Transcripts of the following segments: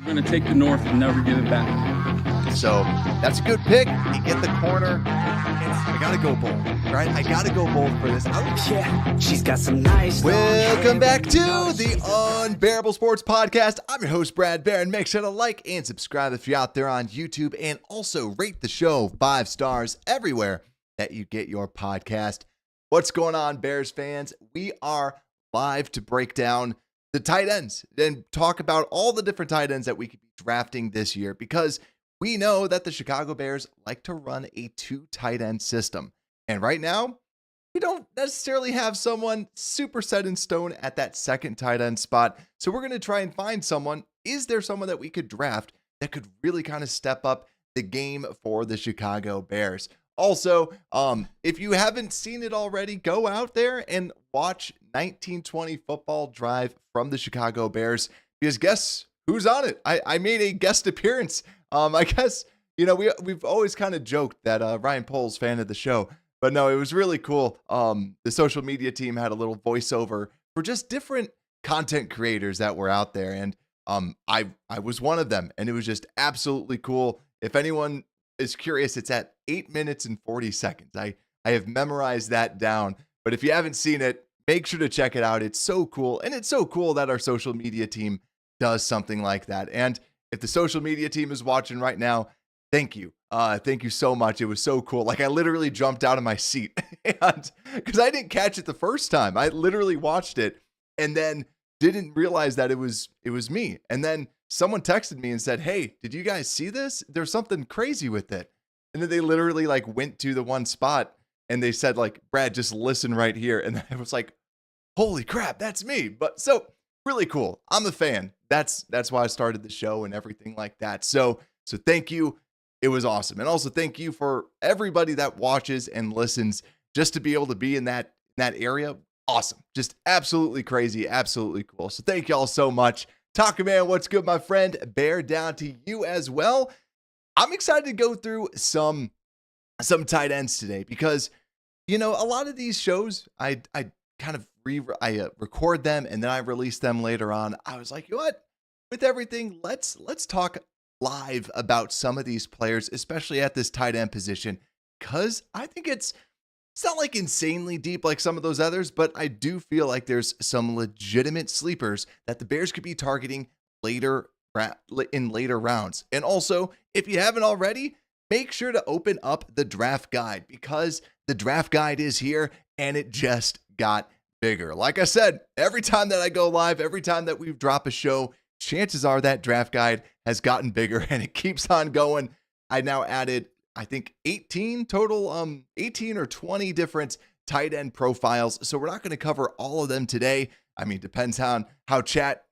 We're going to take the North and never give it back. So that's a good pick. You get the corner. I got to go bold, right? I got to go bold for this. Yeah, she's got some nice. Welcome back to the Unbearable Sports Podcast. I'm your host, Brad Barron. Make sure to like and subscribe if you're out there on YouTube, and also rate the show 5 stars everywhere that you get your podcast. What's going on, Bears fans? We are live to break down the tight ends and talk about all the different tight ends that we could be drafting this year, because we know that the Chicago Bears like to run a 2 tight end system. And right now, we don't necessarily have someone super set in stone at that second tight end spot. So we're going to try and find someone. Is there someone that we could draft that could really kind of step up the game for the Chicago Bears? Also, if you haven't seen it already, go out there and watch 1920 Football Drive from the Chicago Bears, because guess who's on it? I made a guest appearance. I guess, you know, we've always kind of joked that Ryan Pohl's fan of the show, but no, it was really cool. The social media team had a little voiceover for just different content creators that were out there, and I was one of them, and it was just absolutely cool. If anyone is curious, it's at 8 minutes and 40 seconds. I have memorized that down, but if you haven't seen it, make sure to check it out. It's so cool, and it's so cool that our social media team does something like that. And if the social media team is watching right now, thank you. Thank you so much. It was so cool. Like, I literally jumped out of my seat and because I didn't catch it the first time. I literally watched it and then didn't realize that it was me. And then someone texted me and said, "Hey, did you guys see this? There's something crazy with it." And then they literally like went to the one spot and they said, like, "Brad, just listen right here." And I was like, holy crap, that's me. But so really cool. I'm a fan. That's why I started the show and everything like that. So thank you. It was awesome. And also thank you for everybody that watches and listens, just to be able to be in that area. Awesome. Just absolutely crazy. Absolutely cool. So thank y'all so much. Talker Man, what's good, my friend? Bear down to you as well. I'm excited to go through some tight ends today, because, you know, a lot of these shows, I kind of record them and then I release them later on. I was like, you know what? With everything, let's talk live about some of these players, especially at this tight end position, because I think it's not like insanely deep like some of those others, but I do feel like there's some legitimate sleepers that the Bears could be targeting in later rounds. And also, if you haven't already, make sure to open up the draft guide, because the draft guide is here and it just got bigger. Like I said, every time that I go live, every time that we drop a show, chances are that draft guide has gotten bigger and it keeps on going. I now added, I think, 18 total, 18 or 20 different tight end profiles. So we're not going to cover all of them today. I mean, depends on how chat,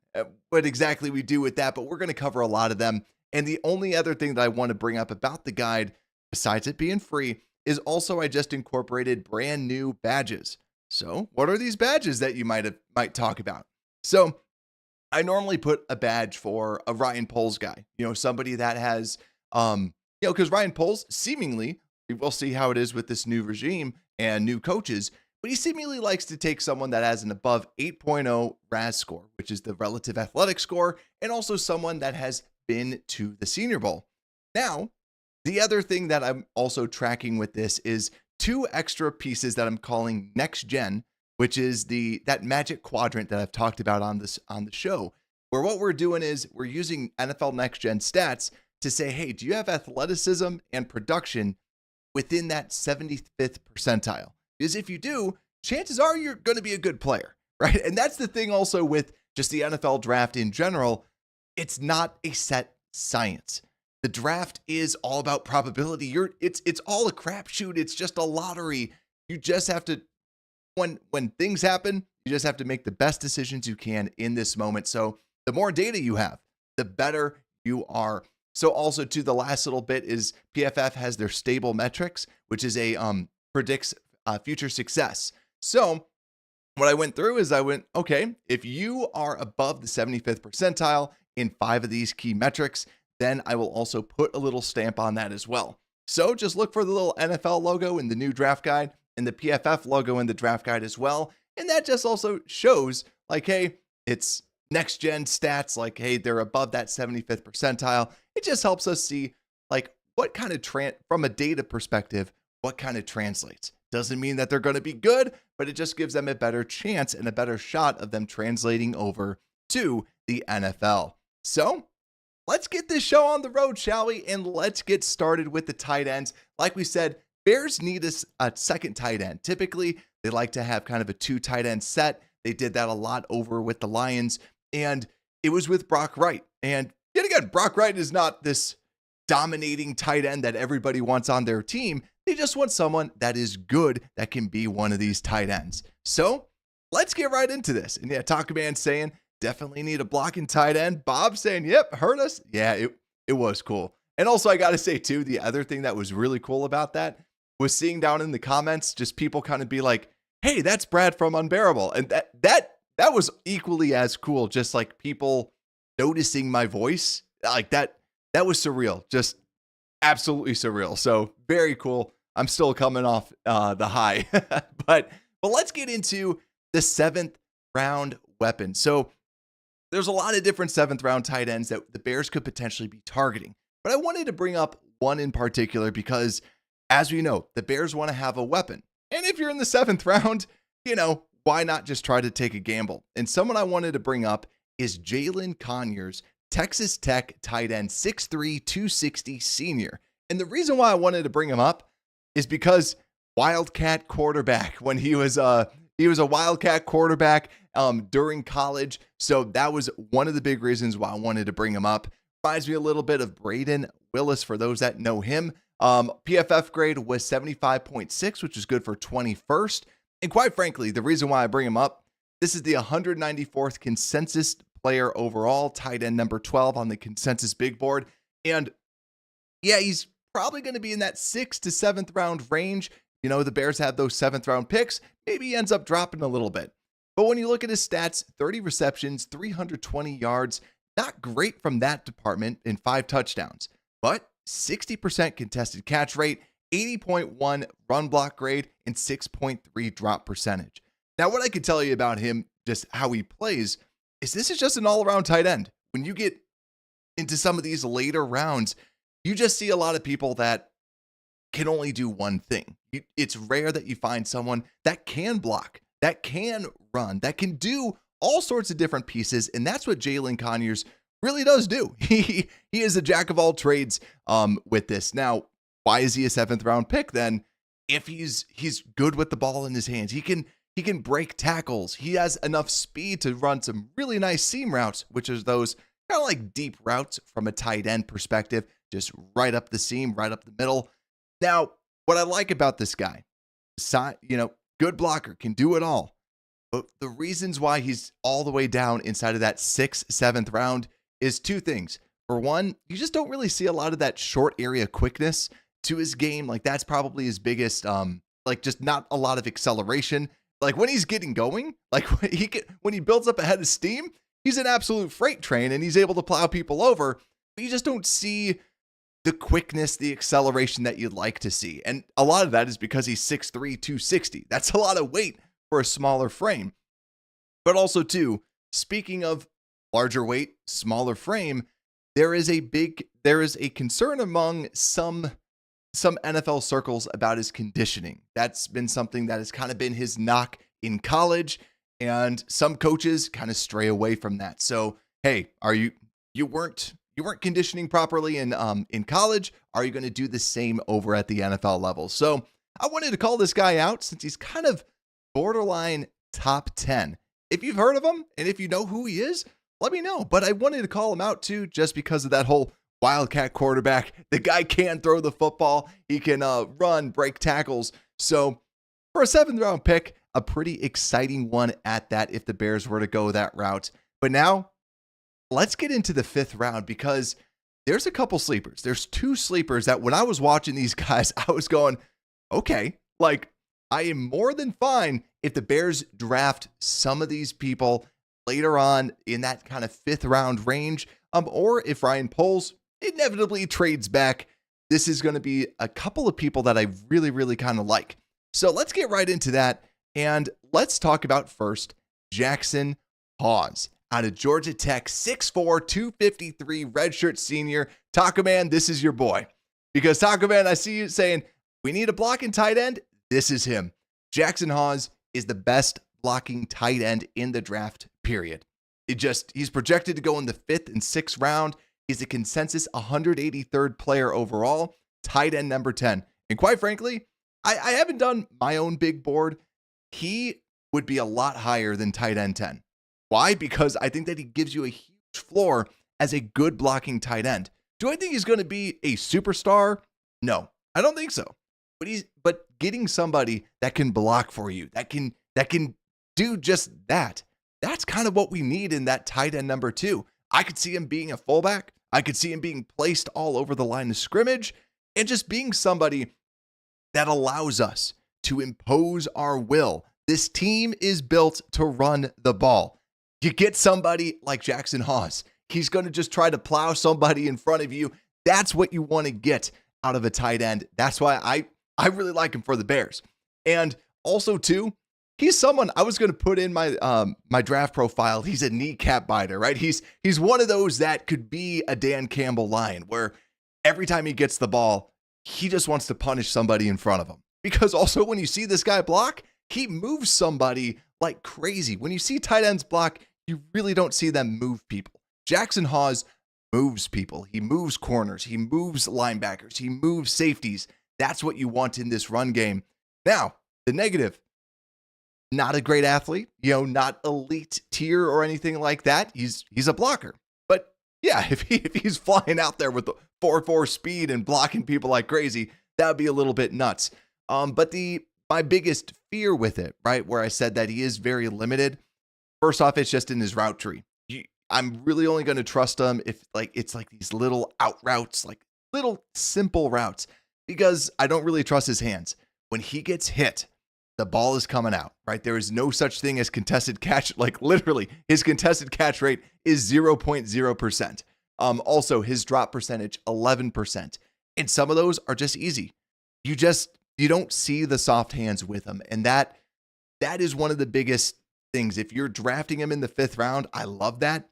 what exactly we do with that, but we're going to cover a lot of them. And the only other thing that I want to bring up about the guide, besides it being free, is also I just incorporated brand new badges. So what are these badges that you might talk about? So I normally put a badge for a Ryan Poles guy, you know, somebody that has, because Ryan Poles seemingly, we'll see how it is with this new regime and new coaches, but he seemingly likes to take someone that has an above 8.0 RAS score, which is the relative athletic score, and also someone that has been to the Senior Bowl. Now, the other thing that I'm also tracking with this is 2 extra pieces that I'm calling next gen, which is that magic quadrant that I've talked about on the show, where what we're doing is we're using NFL next gen stats to say, hey, do you have athleticism and production within that 75th percentile? Because if you do, chances are you're going to be a good player, right? And that's the thing also with just the NFL draft in general. It's not a set science. The draft is all about probability. It's all a crapshoot. It's just a lottery. You just have to, when things happen, you just have to make the best decisions you can in this moment. So the more data you have, the better you are. So also, to the last little bit is PFF has their stable metrics, which is predicts future success. So what I went through is okay, if you are above the 75th percentile in 5 of these key metrics, then I will also put a little stamp on that as well. So just look for the little NFL logo in the new draft guide and the PFF logo in the draft guide as well. And that just also shows like, hey, it's next gen stats, like, hey, they're above that 75th percentile. It just helps us see like what kind of from a data perspective, what kind of translates. Doesn't mean that they're going to be good, but it just gives them a better chance and a better shot of them translating over to the NFL. So let's get this show on the road, shall we? And let's get started with the tight ends. Like we said, Bears need a second tight end. Typically, they like to have kind of a 2 tight end set. They did that a lot over with the Lions, and it was with Brock Wright. And yet again, Brock Wright is not this dominating tight end that everybody wants on their team. They just want someone that is good, that can be one of these tight ends. So let's get right into this. And yeah, Taco Man saying, definitely need a blocking tight end. Bob saying, yep, heard us. Yeah, it was cool. And also, I got to say, too, the other thing that was really cool about that was seeing down in the comments, just people kind of be like, hey, that's Brad from Unbearable. And that was equally as cool, just like people noticing my voice. Like that was surreal, just absolutely surreal. So very cool. I'm still coming off the high. but let's get into the 7th round weapon. So there's a lot of different 7th round tight ends that the Bears could potentially be targeting. But I wanted to bring up one in particular because, as we know, the Bears want to have a weapon. And if you're in the 7th round, why not just try to take a gamble? And someone I wanted to bring up is Jalen Conyers, Texas Tech tight end, 6'3", 260 senior. And the reason why I wanted to bring him up is because Wildcat quarterback, when he was a Wildcat quarterback during college. So that was one of the big reasons why I wanted to bring him up. Reminds me a little bit of Braden Willis for those that know him. PFF grade was 75.6, which is good for 21st. And quite frankly, the reason why I bring him up, this is the 194th consensus player overall, tight end number 12 on the consensus big board. And yeah, he's probably going to be in that 6th to 7th round range. The Bears have those 7th round picks. Maybe he ends up dropping a little bit. But when you look at his stats, 30 receptions, 320 yards, not great from that department in 5 touchdowns, but 60% contested catch rate, 80.1 run block grade, and 6.3 drop percentage. Now, what I could tell you about him, just how he plays, is this is just an all-around tight end. When you get into some of these later rounds, you just see a lot of people that can only do one thing. It's rare that you find someone that can block, that can run, that can do all sorts of different pieces, and that's what Jalen Conyers really does do. He is a jack of all trades with this. Now, why is he a 7th round pick then? If he's good with the ball in his hands, he can break tackles. He has enough speed to run some really nice seam routes, which is those kind of like deep routes from a tight end perspective, just right up the seam, right up the middle. Now, what I like about this guy, good blocker, can do it all. But the reasons why he's all the way down inside of that 6th, 7th round is 2 things. For one, you just don't really see a lot of that short area quickness to his game. Like that's probably his biggest, just not a lot of acceleration. Like when he's getting going, like when he builds up a head of steam, he's an absolute freight train and he's able to plow people over. But you just don't see the quickness, the acceleration that you'd like to see. And a lot of that is because he's 6'3", 260. That's a lot of weight for a smaller frame. But also too, speaking of larger weight, smaller frame, there is a concern among some NFL circles about his conditioning. That's been something that has kind of been his knock in college, and some coaches kind of stray away from that. So, hey, you weren't conditioning properly in college? Are you going to do the same over at the NFL level? So, I wanted to call this guy out since he's kind of borderline top 10. If you've heard of him and if you know who he is, let me know. But I wanted to call him out too, just because of that whole Wildcat quarterback. The guy can throw the football. He can run, break tackles. So for a 7th round pick, a pretty exciting one at that if the Bears were to go that route. But now let's get into the 5th round, because there's a couple sleepers. There's 2 sleepers that when I was watching these guys, I was going, okay, like I am more than fine if the Bears draft some of these people later on in that kind of 5th round range, or if Ryan Poles inevitably trades back. This is going to be a couple of people that I really, really kind of like. So let's get right into that. And let's talk about first Jackson Hawes out of Georgia Tech, 6'4", 253, redshirt senior. Taco Man, this is your boy. Because Taco Man, I see you saying, we need a blocking tight end. This is him. Jackson Hawes is the best blocking tight end in the draft, period. He's projected to go in the 5th and 6th round. He's a consensus 183rd player overall, tight end number 10. And quite frankly, I haven't done my own big board. He would be a lot higher than tight end 10. Why? Because I think that he gives you a huge floor as a good blocking tight end. Do I think he's going to be a superstar? No, I don't think so. But getting somebody that can block for you, that can do just that, that's kind of what we need in that tight end number 2. I could see him being a fullback. I could see him being placed all over the line of scrimmage and just being somebody that allows us to impose our will. This team is built to run the ball. You get somebody like Jackson Hawes. He's going to just try to plow somebody in front of you. That's what you want to get out of a tight end. That's why I really like him for the Bears. And also, too, he's someone I was going to put in my my draft profile. He's a kneecap biter, right? He's one of those that could be a Dan Campbell line where every time he gets the ball, he just wants to punish somebody in front of him. Because also when you see this guy block, he moves somebody like crazy. When you see tight ends block, you really don't see them move people. Jackson Hawes moves people. He moves corners. He moves linebackers. He moves safeties. That's what you want in this run game. Now, the negative, not a great athlete, not elite tier or anything like that. He's a blocker. But yeah, if he's flying out there with the 4.4 speed and blocking people like crazy, that would be a little bit nuts. But my biggest fear with it, right, where I said that he is very limited, first off, it's just in his route tree. I'm really only going to trust him if it's like these little out routes, like little simple routes, because I don't really trust his hands. When he gets hit, the ball is coming out, right? There is no such thing as contested catch. Like literally, his contested catch rate is 0.0%. Also, his drop percentage, 11%. And some of those are just easy. You don't see the soft hands with him. And that is one of the biggest things. If you're drafting him in the 5th round, I love that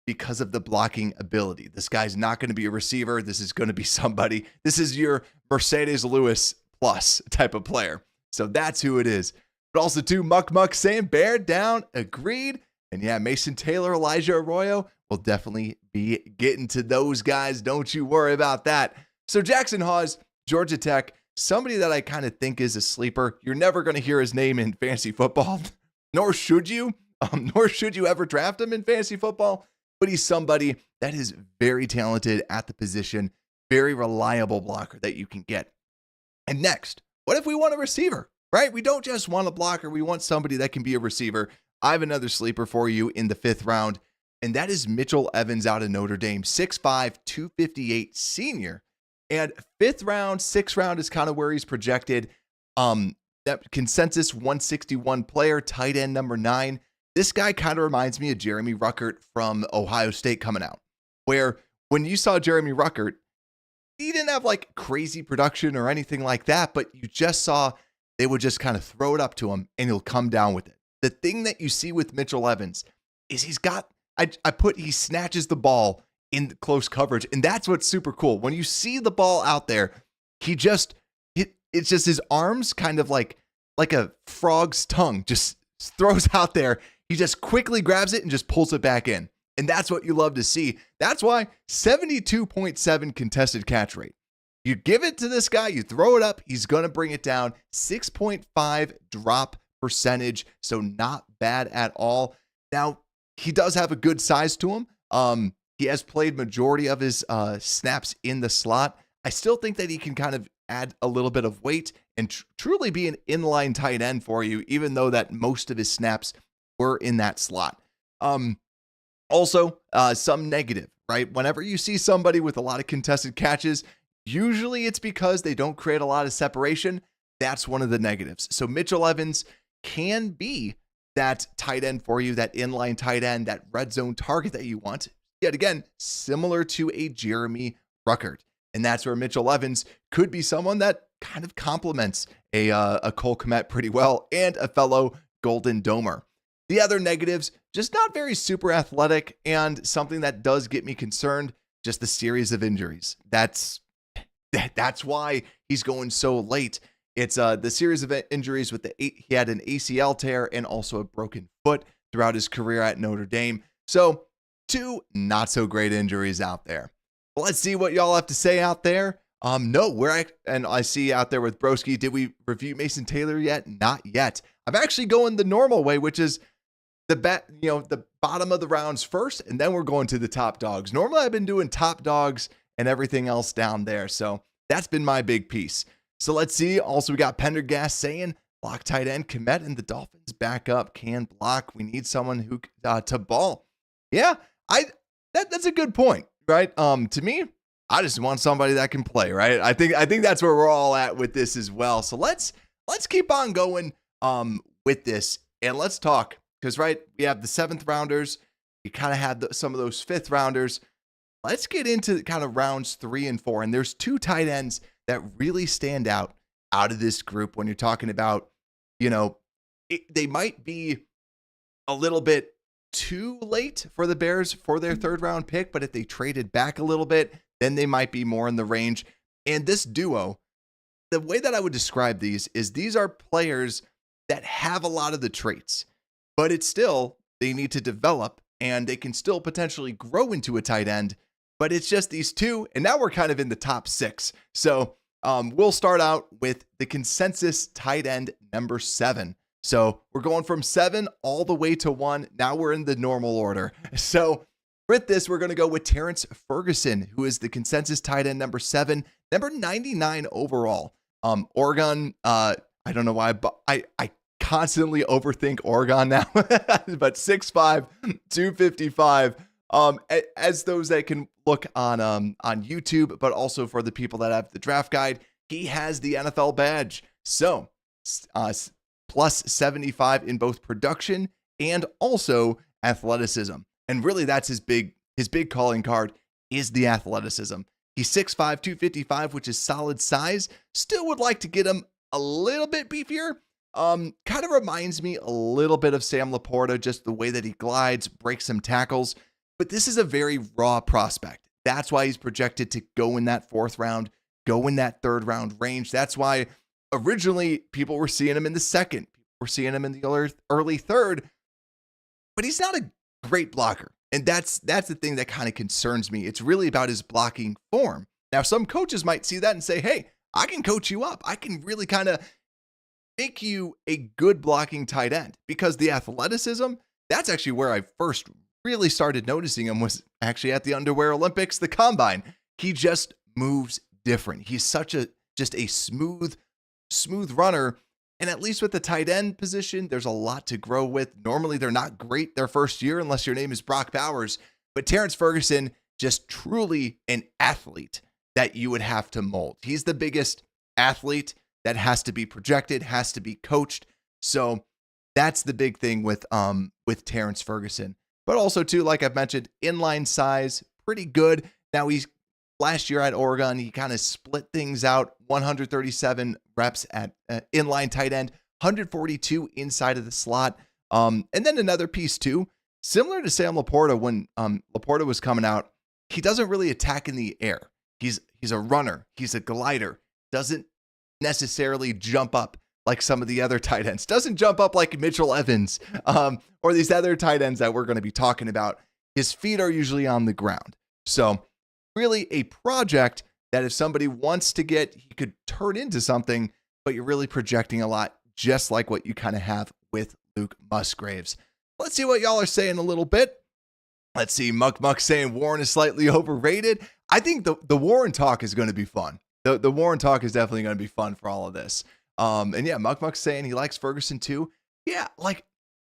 because of the blocking ability. This guy's not going to be a receiver. This is going to be somebody. This is your Mercedes Lewis plus type of player. So that's who it is. But also too, Muck saying bear down, agreed. And yeah, Mason Taylor, Elijah Arroyo will definitely be getting to those guys. Don't you worry about that. So Jackson Hawes, Georgia Tech, somebody that I kind of think is a sleeper. You're never going to hear his name in fantasy football, nor should you. Nor should you ever draft him in fantasy football. But he's somebody that is very talented at the position, very reliable blocker that you can get. And next, what if we want a receiver, right? We don't just want a blocker. We want somebody that can be a receiver. I have another sleeper for you in the 5th round, and that is Mitchell Evans out of Notre Dame, 6'5", 258 senior. And 5th round, 6th round is kind of where he's projected. That consensus 161 player, tight end number 9. This guy kind of reminds me of Jeremy Ruckert from Ohio State coming out, where when you saw Jeremy Ruckert, he didn't have like crazy production or anything like that, but you just saw they would just kind of throw it up to him and he'll come down with it. The thing that you see with Mitchell Evans is he snatches the ball in close coverage, and that's what's super cool. When you see the ball out there, it's just his arms kind of like a frog's tongue just throws out there. He just quickly grabs it and just pulls it back in. And that's what you love to see. That's why 72.7 contested catch rate. You give it to this guy, you throw it up, he's going to bring it down. 6.5 drop percentage, so not bad at all. Now, he does have a good size to him. He has played majority of his snaps in the slot. I still think that he can kind of add a little bit of weight and truly be an inline tight end for you, even though that most of his snaps were in that slot. Also, some negative, right? Whenever you see somebody with a lot of contested catches, usually it's because they don't create a lot of separation. That's one of the negatives. So Mitchell Evans can be that tight end for you, that inline tight end, that red zone target that you want. Yet again, similar to a Jeremy Ruckert. And that's where Mitchell Evans could be someone that kind of complements a Cole Kmet pretty well and a fellow Golden Domer. The other negatives, just not very super athletic, and something that does get me concerned, just the series of injuries. That's why he's going so late. It's the series of injuries with he had an ACL tear and also a broken foot throughout his career at Notre Dame. So 2 not so great injuries out there. Well, let's see what y'all have to say out there. No, and I see out there with Broski, did we review Mason Taylor yet? Not yet. I'm actually going the normal way, which is the bottom of the rounds first, and then we're going to the top dogs. Normally I've been doing top dogs and everything else down there. So that's been my big piece. So let's see. Also, we got Pendergast saying block tight end Kmet and the Dolphins back up can block. We need someone who to ball. Yeah, that's a good point, right? To me, I just want somebody that can play, right? I think that's where we're all at with this as well. So let's keep on going with this, and let's talk, because right, we have the 7th rounders. You kind of had some of those 5th rounders. Let's get into kind of rounds 3 and 4, and there's 2 tight ends that really stand out of this group when you're talking about, they might be a little bit too late for the Bears for their 3rd round pick, but if they traded back a little bit, then they might be more in the range. And this duo, the way that I would describe these are players that have a lot of the traits, but it's still, they need to develop and they can still potentially grow into a tight end, but it's just these 2. And now we're kind of in the top 6. So we'll start out with the consensus tight end number 7. So we're going from 7 all the way to 1. Now we're in the normal order. So with this, we're going to go with Terrence Ferguson, who is the consensus tight end number 7, number 99 overall. Oregon, I don't know why, but I constantly overthink Oregon now, but 6'5", 255. As those that can look on YouTube, but also for the people that have the draft guide, he has the NFL badge. So plus 75 in both production and also athleticism. And really that's his big calling card is the athleticism. He's 6'5", 255, which is solid size. Still would like to get him a little bit beefier. Kind of reminds me a little bit of Sam Laporta, just the way that he glides, breaks some tackles. But this is a very raw prospect. That's why he's projected to go in that 4th round, go in that 3rd round range. That's why originally people were seeing him in the 2nd. People were seeing him in the early 3rd. But he's not a great blocker. And that's the thing that kind of concerns me. It's really about his blocking form. Now, some coaches might see that and say, hey, I can coach you up. I can really kind of make you a good blocking tight end, because the athleticism, that's actually where I first really started noticing him, was actually at the Underwear Olympics, the combine. He just moves different. He's just a smooth runner. And at least with the tight end position, there's a lot to grow with. Normally, they're not great their first year unless your name is Brock Bowers. But Terrence Ferguson, just truly an athlete that you would have to mold. He's the biggest athlete that has to be projected, has to be coached. So that's the big thing with Terrence Ferguson. But also, too, like I've mentioned, inline size, pretty good. Now, last year at Oregon, he kind of split things out, 137 reps at inline tight end, 142 inside of the slot. And then another piece, too, similar to Sam Laporta, when Laporta was coming out, he doesn't really attack in the air. He's a runner. He's a glider. Doesn't necessarily jump up like some of the other tight ends. Doesn't jump up like Mitchell Evans or these other tight ends that we're going to be talking about. His feet are usually on the ground. So really a project that if somebody wants to get, he could turn into something, but you're really projecting a lot, just like what you kind of have with Luke Musgraves. Let's see what y'all are saying a little bit. Let's see, Muck saying Warren is slightly overrated. I think the Warren talk is going to be fun. The Warren talk is definitely going to be fun for all of this. And yeah, Muck saying he likes Ferguson too. Yeah, like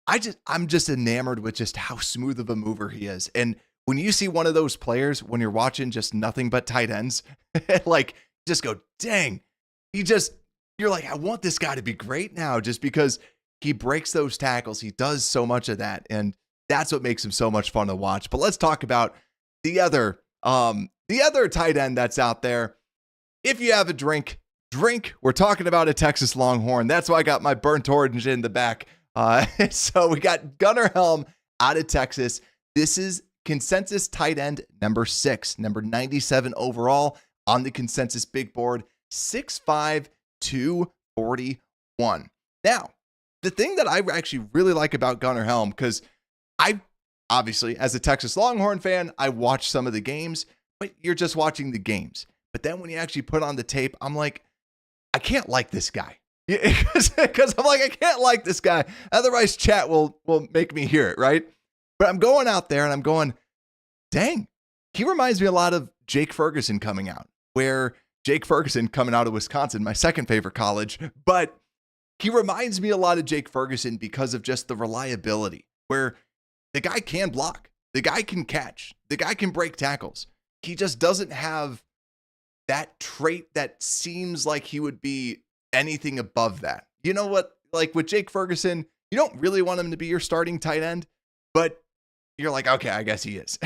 I'm just enamored with just how smooth of a mover he is. And when you see one of those players, when you're watching just nothing but tight ends, like just go, dang, you're like, I want this guy to be great now, just because he breaks those tackles. He does so much of that. And that's what makes him so much fun to watch. But let's talk about the other tight end that's out there. If you have a drink. We're talking about a Texas Longhorn. That's why I got my burnt orange in the back. So we got Gunnar Helm out of Texas. This is consensus tight end number 6, number 97 overall on the consensus big board, 6'5", 241. Now, the thing that I actually really like about Gunnar Helm, because I obviously, as a Texas Longhorn fan, I watch some of the games, but you're just watching the games. But then when you actually put on the tape, I'm like, I can't like this guy. Because I'm like, I can't like this guy. Otherwise, chat will make me hear it, right? But I'm going out there and I'm going, dang, he reminds me a lot of Jake Ferguson coming out, where Jake Ferguson coming out of Wisconsin, my second favorite college, but he reminds me a lot of Jake Ferguson because of just the reliability, where the guy can block, the guy can catch, the guy can break tackles. He just doesn't have that trait that seems like he would be anything above that. You know what? Like with Jake Ferguson, you don't really want him to be your starting tight end, but you're like, okay, I guess he is,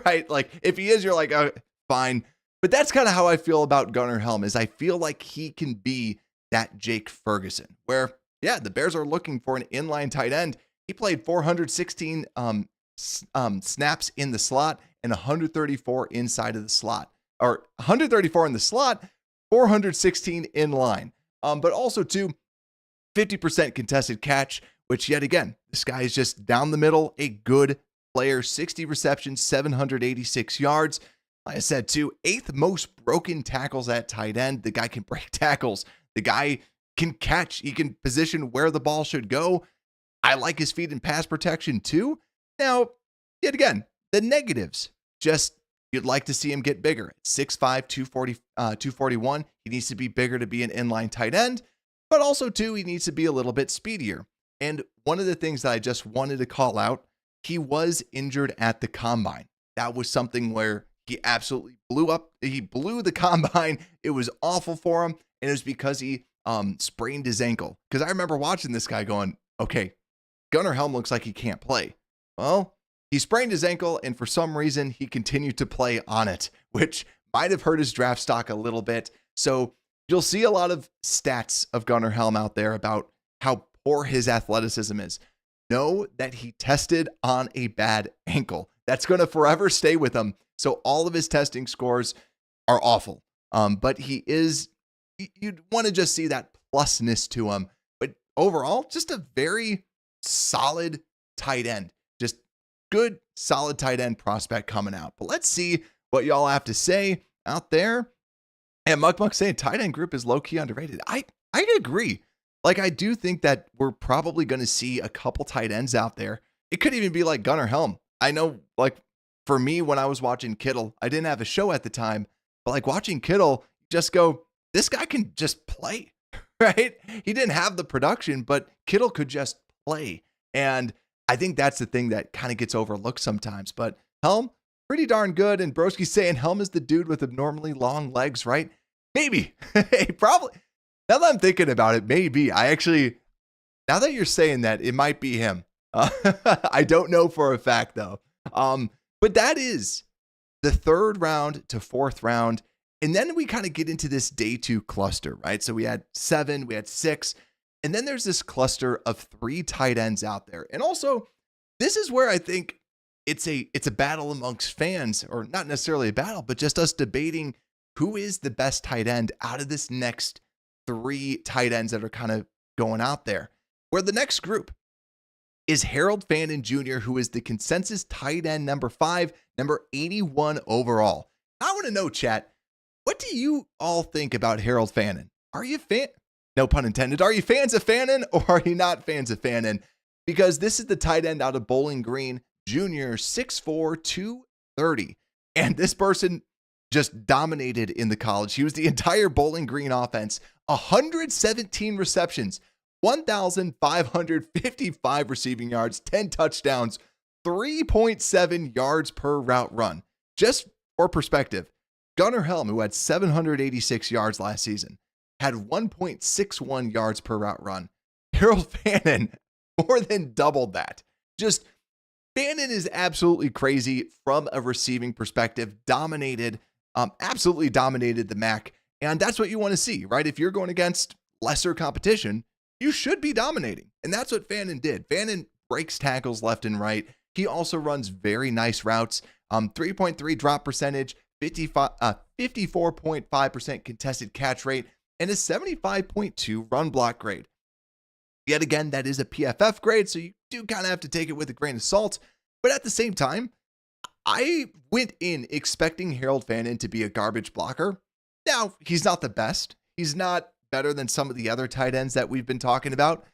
right? Like if he is, you're like, oh, fine. But that's kind of how I feel about Gunnar Helm, is I feel like he can be that Jake Ferguson, where, yeah, the Bears are looking for an inline tight end. He played 416 snaps in the slot and 134 inside of the slot, or 134 in the slot, 416 in line. But also too, 50% contested catch, which yet again, this guy is just down the middle, a good player, 60 receptions, 786 yards. Like I said too, 8th most broken tackles at tight end. The guy can break tackles. The guy can catch. He can position where the ball should go. I like his feet in pass protection too. Now, yet again, the negatives, just you'd like to see him get bigger. At 6'5", 241. He needs to be bigger to be an inline tight end, but also too, he needs to be a little bit speedier. And one of the things that I just wanted to call out, he was injured at the combine. That was something where he absolutely blew up. He blew the combine. It was awful for him. And it was because he sprained his ankle. Because I remember watching this guy going, okay, Gunnar Helm looks like he can't play. Well, he sprained his ankle, and for some reason, he continued to play on it, which might have hurt his draft stock a little bit. So you'll see a lot of stats of Gunnar Helm out there about how poor his athleticism is. Know that he tested on a bad ankle. That's going to forever stay with him. So all of his testing scores are awful. But he is, you'd want to just see that plusness to him. But overall, just a very solid tight end. Just good, solid tight end prospect coming out. But let's see what y'all have to say out there. And Muck saying tight end group is low-key underrated. I agree. Like, I do think that we're probably going to see a couple tight ends out there. It could even be like Gunnar Helm. I know, like, for me, when I was watching Kittle, I didn't have a show at the time, but like watching Kittle, just go, this guy can just play, right? He didn't have the production, but Kittle could just play. And I think that's the thing that kind of gets overlooked sometimes. But Helm, pretty darn good. And Broski's saying Helm is the dude with abnormally long legs, right? Maybe. Hey, probably. Now that I'm thinking about it, maybe. Now that you're saying that, it might be him. I don't know for a fact, though. But that is the 3rd round to 4th round. And then we kind of get into this day 2 cluster, right? So we had 7, we had 6, and then there's this cluster of 3 tight ends out there. And also, this is where I think it's a battle amongst fans, or not necessarily a battle, but just us debating who is the best tight end out of this next 3 tight ends that are kind of going out there. Where the next group is Harold Fannin Jr., who is the consensus tight end number 5, number 81 overall. I want to know, chat, what do you all think about Harold Fannin? Are you no pun intended, are you fans of Fannin, or are you not fans of Fannin? Because this is the tight end out of Bowling Green, Jr., 6'4", 230. And this person just dominated in the college. He was the entire Bowling Green offense, 117 receptions, 1,555 receiving yards, 10 touchdowns, 3.7 yards per route run. Just for perspective, Gunnar Helm, who had 786 yards last season, had 1.61 yards per route run. Harold Fannin more than doubled that. Just Fannin is absolutely crazy from a receiving perspective. Absolutely dominated the MAC. And that's what you want to see, right? If you're going against lesser competition, you should be dominating. And that's what Fannin did. Fannin breaks tackles left and right. He also runs very nice routes. 3.3 drop percentage, 54.5% contested catch rate, and a 75.2 run block grade. Yet again, that is a PFF grade, so you do kind of have to take it with a grain of salt. But at the same time, I went in expecting Harold Fannin to be a garbage blocker. Now, he's not the best. He's not better than some of the other tight ends that we've been talking about,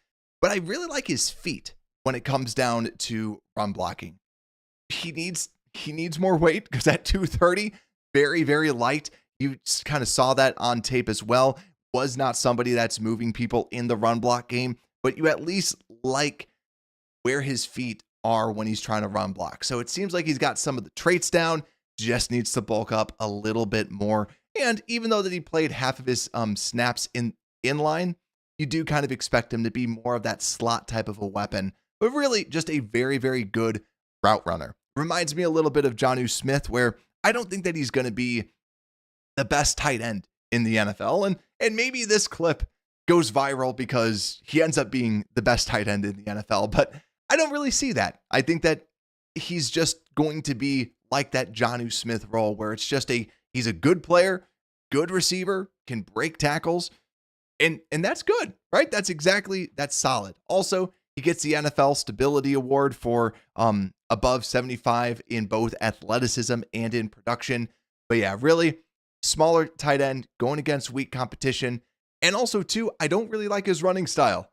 but I really like his feet when it comes down to run blocking. He needs more weight because at 230, very, very light. You kind of saw that on tape as well. Was not somebody that's moving people in the run block game, but you at least like where his feet are when he's trying to run block. So it seems like he's got some of the traits down, just needs to bulk up a little bit more. And even though that he played half of his snaps in line, you do kind of expect him to be more of that slot type of a weapon, but really just a very, very good route runner. Reminds me a little bit of Jonnu Smith, where I don't think that he's going to be the best tight end in the NFL. And maybe this clip goes viral because he ends up being the best tight end in the NFL, but I don't really see that. I think that he's just going to be like that Jonnu Smith role where it's just he's a good player, good receiver, can break tackles, and that's good, right? That's solid. Also, he gets the NFL Stability Award for above 75 in both athleticism and in production. But yeah, really smaller tight end going against weak competition. And also too, I don't really like his running style.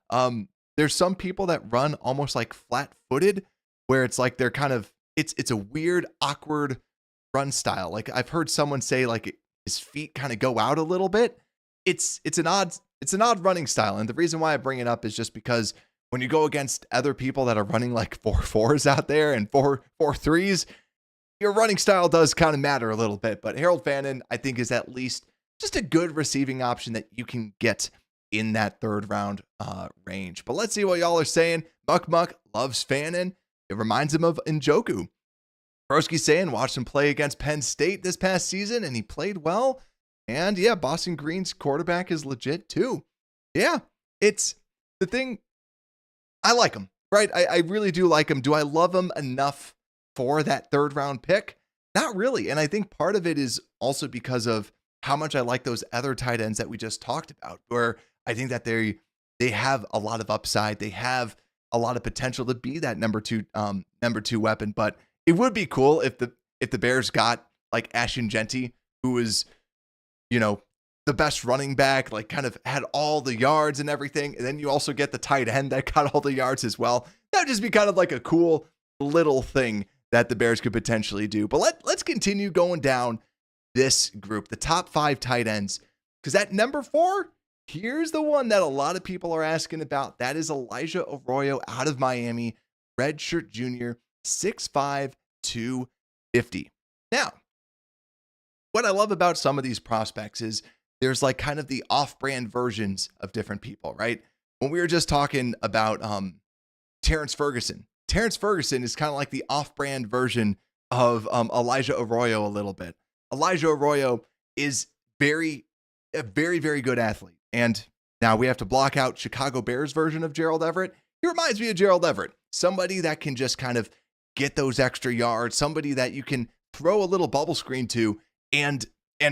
There's some people that run almost like flat-footed, where it's like they're kind of, it's a weird, awkward run style. Like I've heard someone say like his feet kind of go out a little bit. It's an odd running style. And the reason why I bring it up is just because when you go against other people that are running like 4.4s out there and 4.3s, your running style does kind of matter a little bit. But Harold Fannin, I think, is at least just a good receiving option that you can get in that third round range. But let's see what y'all are saying. Muck loves Fannin. It reminds him of Njoku. Broski saying, watched him play against Penn State this past season, and he played well. And yeah, Boston Green's quarterback is legit too. Yeah, it's the thing. I like him, right? I really do like him. Do I love him enough for that third round pick? Not really. And I think part of it is also because of how much I like those other tight ends that we just talked about, where I think that they have a lot of upside. They have a lot of potential to be that number two weapon. But it would be cool if the Bears got like Ashton Genty, who was, the best running back, like kind of had all the yards and everything. And then you also get the tight end that got all the yards as well. That would just be kind of like a cool little thing that the Bears could potentially do. But let's continue going down this group, the top 5 tight ends, because at number 4, here's the one that a lot of people are asking about. That is Elijah Arroyo out of Miami, redshirt junior, 6'5", 250. Now, what I love about some of these prospects is there's like kind of the off-brand versions of different people, right? When we were just talking about Terrence Ferguson is kind of like the off-brand version of Elijah Arroyo a little bit. Elijah Arroyo is a very, very good athlete. And now we have to block out Chicago Bears version of Gerald Everett. He reminds me of Gerald Everett, somebody that can just kind of get those extra yards, somebody that you can throw a little bubble screen to and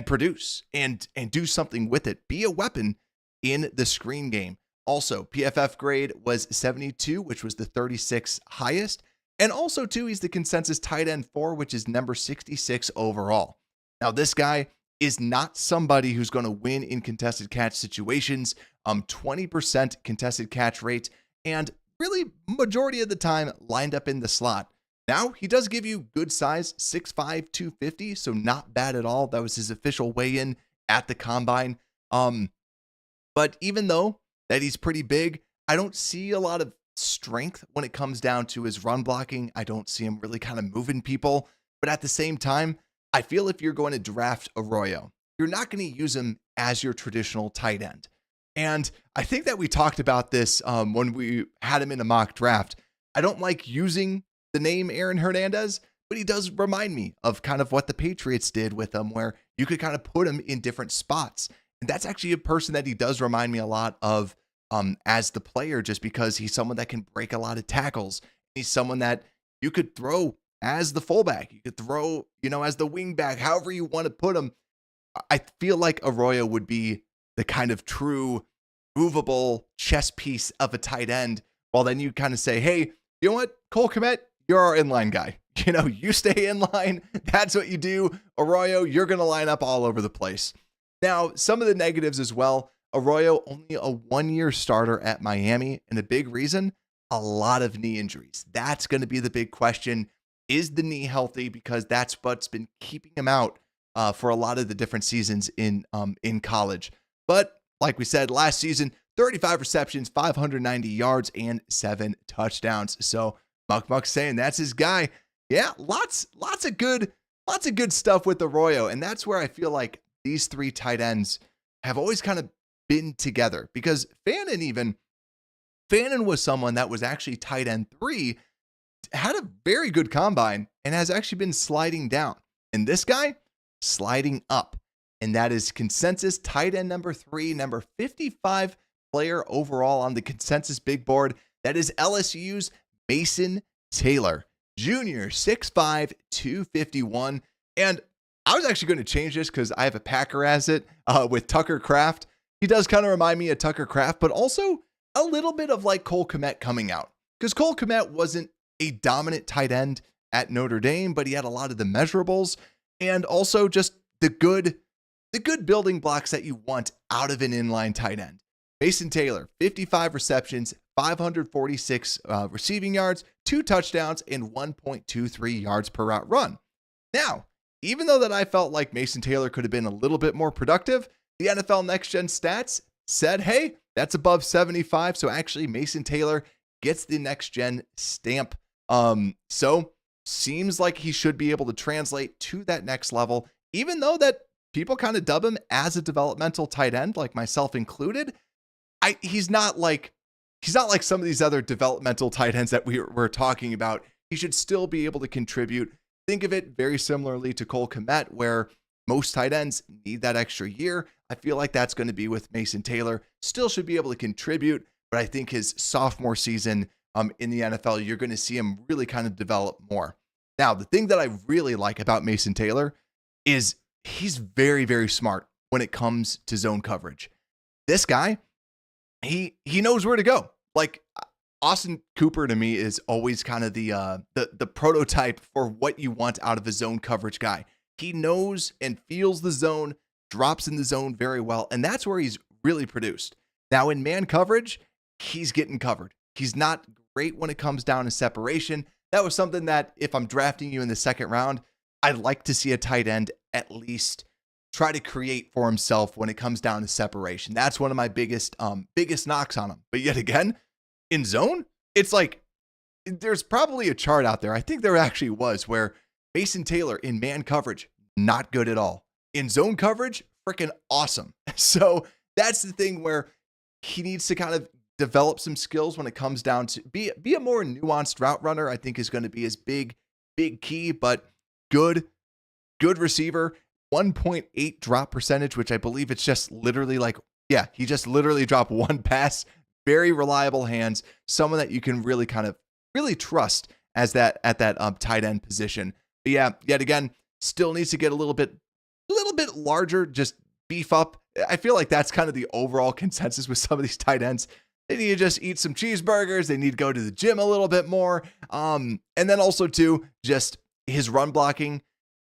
produce and do something with it. Be a weapon in the screen game. Also, PFF grade was 72, which was the 36th highest. And also, too, he's the consensus tight end 4, which is number 66 overall. Now, this guy is not somebody who's going to win in contested catch situations. 20% contested catch rate, and really majority of the time lined up in the slot. Now, he does give you good size, 6'5", 250, so not bad at all. That was his official weigh-in at the combine. But even though that he's pretty big, I don't see a lot of strength when it comes down to his run blocking. I don't see him really kind of moving people. But at the same time, I feel if you're going to draft Arroyo, you're not going to use him as your traditional tight end. And I think that we talked about this when we had him in a mock draft. I don't like using the name Aaron Hernandez, but he does remind me of kind of what the Patriots did with him, where you could kind of put him in different spots. And that's actually a person that he does remind me a lot of as the player, just because he's someone that can break a lot of tackles. He's someone that you could throw as the fullback. You could throw, as the wing back, however you want to put him. I feel like Arroyo would be the kind of true movable chess piece of a tight end. While then you kind of say, hey, you know what, Cole Kmet, you're our inline guy. You stay in line. That's what you do. Arroyo, you're going to line up all over the place. Now, some of the negatives as well. Arroyo, only a 1-year starter at Miami. And a big reason, a lot of knee injuries. That's going to be the big question. Is the knee healthy? Because that's what's been keeping him out for a lot of the different seasons in college. But like we said, last season, 35 receptions, 590 yards, and 7 touchdowns. So Muck's saying that's his guy. Yeah, lots of good stuff with Arroyo. And that's where I feel like these 3 tight ends have always kind of been together, because Fannin was someone that was actually tight end 3, had a very good combine, and has actually been sliding down. And this guy, sliding up. And that is consensus tight end number 3, number 55 player overall on the consensus big board. That is LSU's Mason Taylor, Jr., 6'5", 251. And I was actually going to change this because I have a Packer as it with Tucker Kraft. He does kind of remind me of Tucker Kraft, but also a little bit of like Cole Kmet coming out, because Cole Kmet wasn't a dominant tight end at Notre Dame, but he had a lot of the measurables and also just the good building blocks that you want out of an inline tight end. Mason Taylor, 55 receptions, 546 receiving yards, 2 touchdowns, and 1.23 yards per route run. Now, even though that I felt like Mason Taylor could have been a little bit more productive, the NFL Next Gen Stats said, hey, that's above 75. So actually Mason Taylor gets the Next Gen stamp. So seems like he should be able to translate to that next level, even though that people kind of dub him as a developmental tight end, like myself included. He's not like some of these other developmental tight ends that we're talking about. He should still be able to contribute. Think of it very similarly to Cole Kmet, where most tight ends need that extra year. I feel like that's going to be with Mason Taylor. Still should be able to contribute, but I think his sophomore season in the NFL, you're going to see him really kind of develop more. Now, the thing that I really like about Mason Taylor is he's very, very smart when it comes to zone coverage. This guy, he knows where to go. Like Austin Cooper to me is always kind of the prototype for what you want out of a zone coverage guy. He knows and feels the zone, drops in the zone very well, and that's where he's really produced. Now in man coverage, he's getting covered. He's not great when it comes down to separation. That was something that if I'm drafting you in the second round, I'd like to see a tight end at least try to create for himself when it comes down to separation. That's one of my biggest knocks on him. But yet again, in zone, it's like there's probably a chart out there. I think there actually was, where Mason Taylor in man coverage, not good at all. In zone coverage, freaking awesome. So that's the thing where he needs to kind of develop some skills when it comes down to be a more nuanced route runner. I think is going to be his big key, but good receiver, 1.8 drop percentage, which I believe it's just literally like, yeah, he just literally dropped one pass. Very reliable hands, someone that you can really kind of really trust as that at that tight end position. But yeah, yet again, still needs to get a little bit larger, just beef up. I feel like that's kind of the overall consensus with some of these tight ends. They need to just eat some cheeseburgers. They need to go to the gym a little bit more. And then also too, just his run blocking.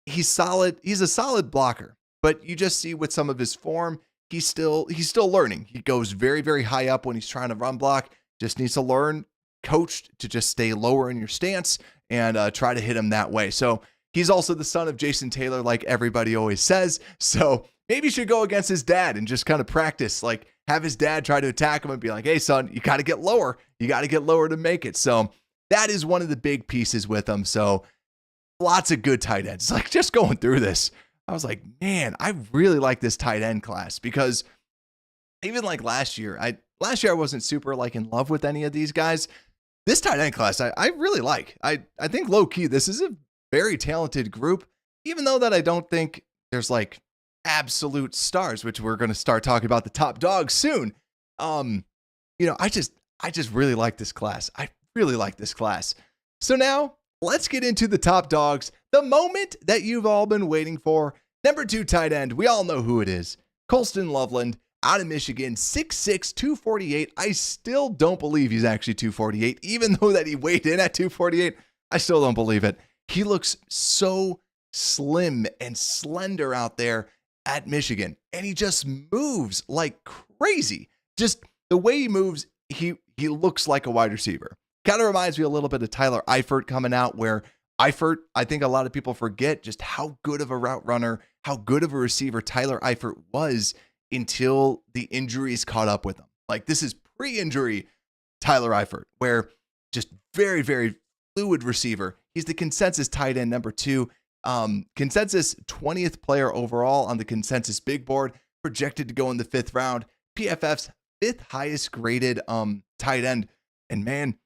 He's solid. He's a solid blocker, but you just see with some of his form, he's still learning. He goes very, very high up when he's trying to run block. Just needs to learn, coached to just stay lower in your stance and try to hit him that way. So he's also the son of Jason Taylor, like everybody always says. So maybe he should go against his dad and just kind of practice, like have his dad try to attack him and be like, hey, son, you got to get lower. You got to get lower to make it. So that is one of the big pieces with him. So lots of good tight ends. Like just going through this, I was like, man, I really like this tight end class, because even like last year I wasn't super like in love with any of these guys. This tight end class, I really like. I think low key, this is a very talented group, even though that I don't think there's like absolute stars, which we're going to start talking about the top dogs soon. I just really like this class. I really like this class. So now let's get into the top dogs. The moment that you've all been waiting for. Number 2 tight end. We all know who it is. Colston Loveland out of Michigan, 6'6", 248. I still don't believe he's actually 248, even though that he weighed in at 248. I still don't believe it. He looks so slim and slender out there at Michigan, and he just moves like crazy. Just the way he moves, he looks like a wide receiver. Kind of reminds me a little bit of Tyler Eifert coming out, where Eifert, I think a lot of people forget just how good of a route runner, how good of a receiver Tyler Eifert was until the injuries caught up with him. Like, this is pre-injury Tyler Eifert, where just very, very fluid receiver. He's the consensus tight end number 2, consensus 20th player overall on the consensus big board, projected to go in the 5th round, PFF's 5th highest graded tight end. And man,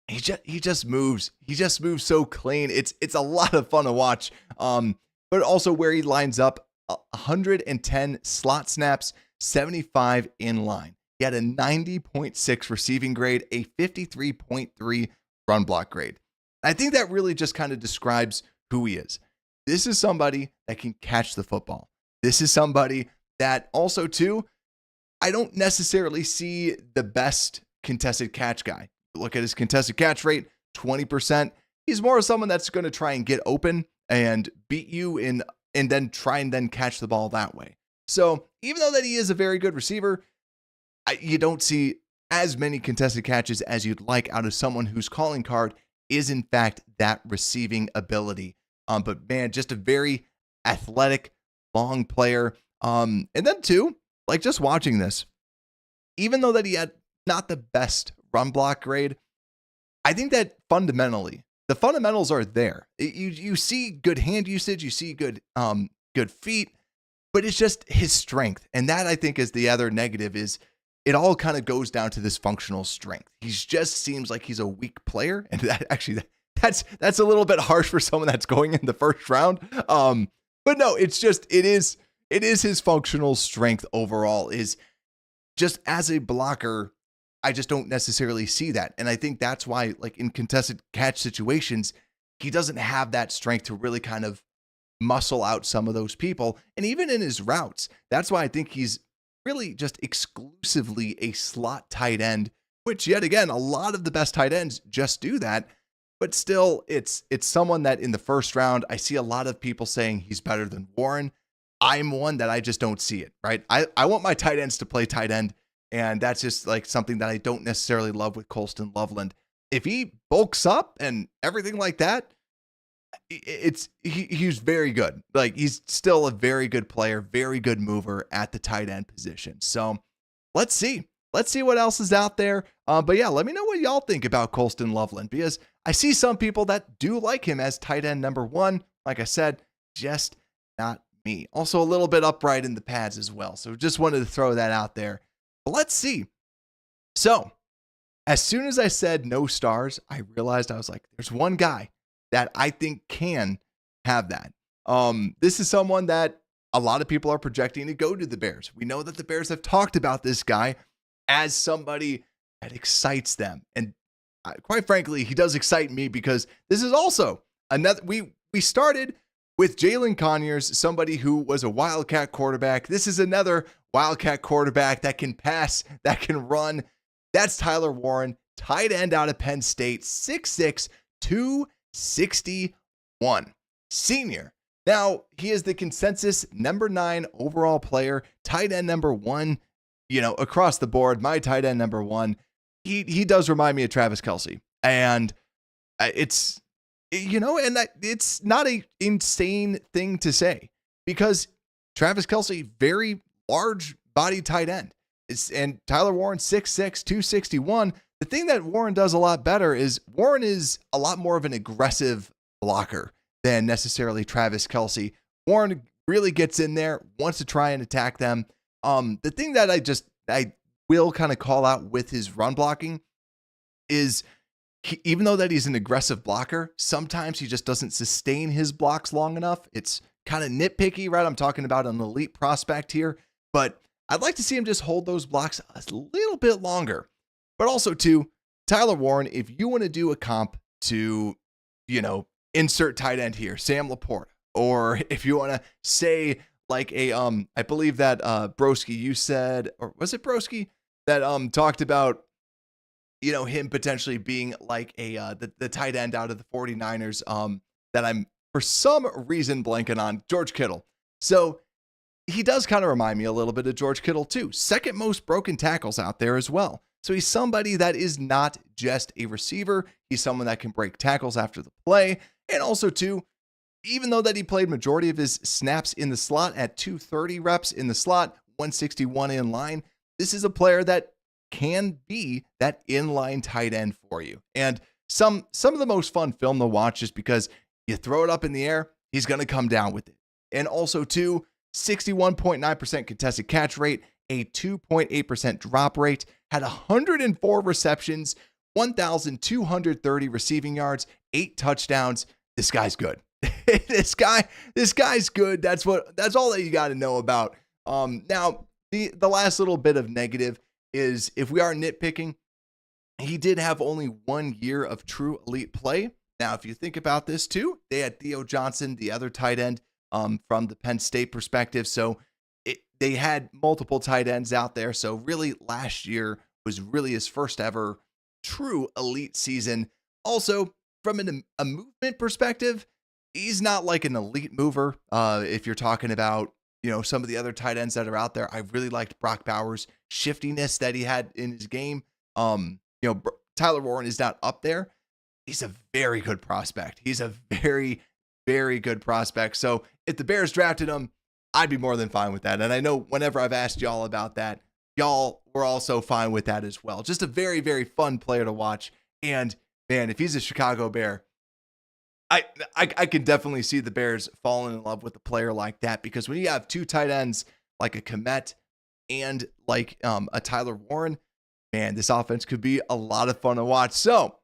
he just moves. He just moves so clean. It's a lot of fun to watch. But also where he lines up, 110 slot snaps, 75 in line. He had a 90.6 receiving grade, a 53.3 run block grade. I think that really just kind of describes who he is. This is somebody that can catch the football. This is somebody that also, too, I don't necessarily see the best contested catch guy. Look at his contested catch rate, 20%. He's more of someone that's going to try and get open and beat you in, and then try and then catch the ball that way. So even though that he is a very good receiver, you don't see as many contested catches as you'd like out of someone whose calling card is in fact that receiving ability. But man, just a very athletic, long player. And then too, like just watching this, even though that he had not the best run block grade, I think that fundamentally, the fundamentals are there. You see good hand usage, you see good feet, but it's just his strength. And that, I think, is the other negative, is it all kind of goes down to this functional strength. He just seems like he's a weak player. And that's a little bit harsh for someone that's going in the 1st round. But no, it is his functional strength overall. Is just as a blocker, I just don't necessarily see that. And I think that's why, like in contested catch situations, he doesn't have that strength to really kind of muscle out some of those people. And even in his routes, that's why I think he's really just exclusively a slot tight end, which yet again, a lot of the best tight ends just do that. But still, it's someone that in the 1st round, I see a lot of people saying he's better than Warren. I'm one that I just don't see it, right? I want my tight ends to play tight end. And that's just like something that I don't necessarily love with Colston Loveland. If he bulks up and everything like that, he's very good. Like, he's still a very good player, very good mover at the tight end position. So let's see what else is out there. But yeah, let me know what y'all think about Colston Loveland, because I see some people that do like him as tight end number 1. Like I said, just not me. Also a little bit upright in the pads as well. So just wanted to throw that out there. But let's see. So as soon as I said no stars, I realized, I was like, there's one guy that I think can have that. This is someone that a lot of people are projecting to go to the Bears. We know that the Bears have talked about this guy as somebody that excites them. And quite frankly, he does excite me, because this is also another, we started with Jalen Conyers, somebody who was a Wildcat quarterback. This is another Wildcat quarterback that can pass, that can run. That's Tyler Warren, tight end out of Penn State, 6'6", 261, senior. Now, he is the consensus number 9 overall player, tight end number 1, across the board. My tight end number 1. He does remind me of Travis Kelce. And it's not an insane thing to say, because Travis Kelce, very large body tight end. And Tyler Warren, 6'6", 261. The thing that Warren does a lot better is Warren is a lot more of an aggressive blocker than necessarily Travis Kelce. Warren really gets in there, wants to try and attack them. The thing that I will kind of call out with his run blocking is, even though that he's an aggressive blocker, sometimes he just doesn't sustain his blocks long enough. It's kind of nitpicky, right? I'm talking about an elite prospect here, but I'd like to see him just hold those blocks a little bit longer. But also too, Tyler Warren, if you want to do a comp to, insert tight end here, Sam Laporta, or if you want to say like I believe that Broski, you said, or was it Broski that talked about, him potentially being like the tight end out of the 49ers that I'm for some reason blanking on, George Kittle. So he does kind of remind me a little bit of George Kittle too. Second most broken tackles out there as well. So he's somebody that is not just a receiver. He's someone that can break tackles after the play. And also too, even though that he played majority of his snaps in the slot at 230 reps in the slot, 161 in line, this is a player that can be that inline tight end for you. And some of the most fun film to watch is because you throw it up in the air, he's going to come down with it. And also too, 61.9% contested catch rate, a 2.8% drop rate, had 104 receptions, 1,230 receiving yards, 8 touchdowns. This guy's good. This guy's good. That's all that you got to know about. Now the last little bit of negative is if we are nitpicking, he did have only 1 year of true elite play. Now, if you think about this too, they had Theo Johnson, the other tight end, from the Penn State perspective. So they had multiple tight ends out there. So really last year was really his first ever true elite season. Also, from a movement perspective, he's not like an elite mover. If you're talking about, some of the other tight ends that are out there, I really liked Brock Bowers' shiftiness that he had in his game. Tyler Warren is not up there. He's a very good prospect. He's a very, very good prospect. So if the Bears drafted him, I'd be more than fine with that. And I know whenever I've asked y'all about that, y'all were also fine with that as well. Just a very, very fun player to watch. And man, if he's a Chicago Bear, I can definitely see the Bears falling in love with a player like that, because when you have two tight ends like a Kmet and like a Tyler Warren, man, this offense could be a lot of fun to watch. So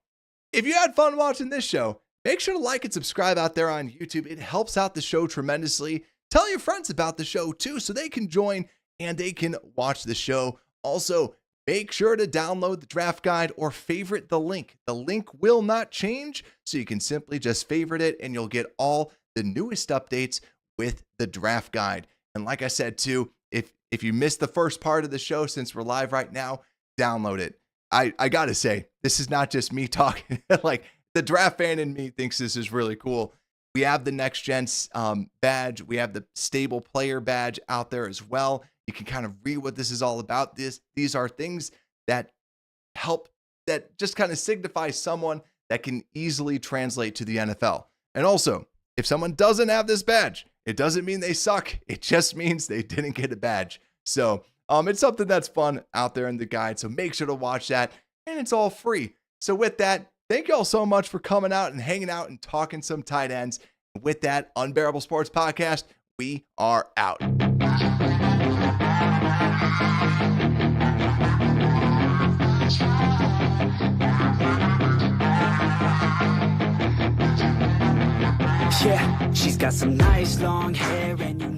if you had fun watching this show, make sure to like and subscribe out there on YouTube. It helps out the show tremendously. Tell your friends about the show too, so they can join and they can watch the show. Also, make sure to download the draft guide or favorite the link. The link will not change, so you can simply just favorite it and you'll get all the newest updates with the draft guide. And like I said too, if you missed the first part of the show, since we're live right now, download it. I gotta say, this is not just me talking. Like, the draft fan in me thinks this is really cool. We have the next gen badge. We have the stable player badge out there as well. You can kind of read what this is all about. These are things that help, that just kind of signify someone that can easily translate to the NFL. And also, if someone doesn't have this badge, it doesn't mean they suck. It just means they didn't get a badge. So it's something that's fun out there in the guide. So make sure to watch that, and it's all free. So with that, thank you all so much for coming out and hanging out and talking some tight ends. With that, Unbearable Sports Podcast, we are out. Yeah, she's got some nice long hair and you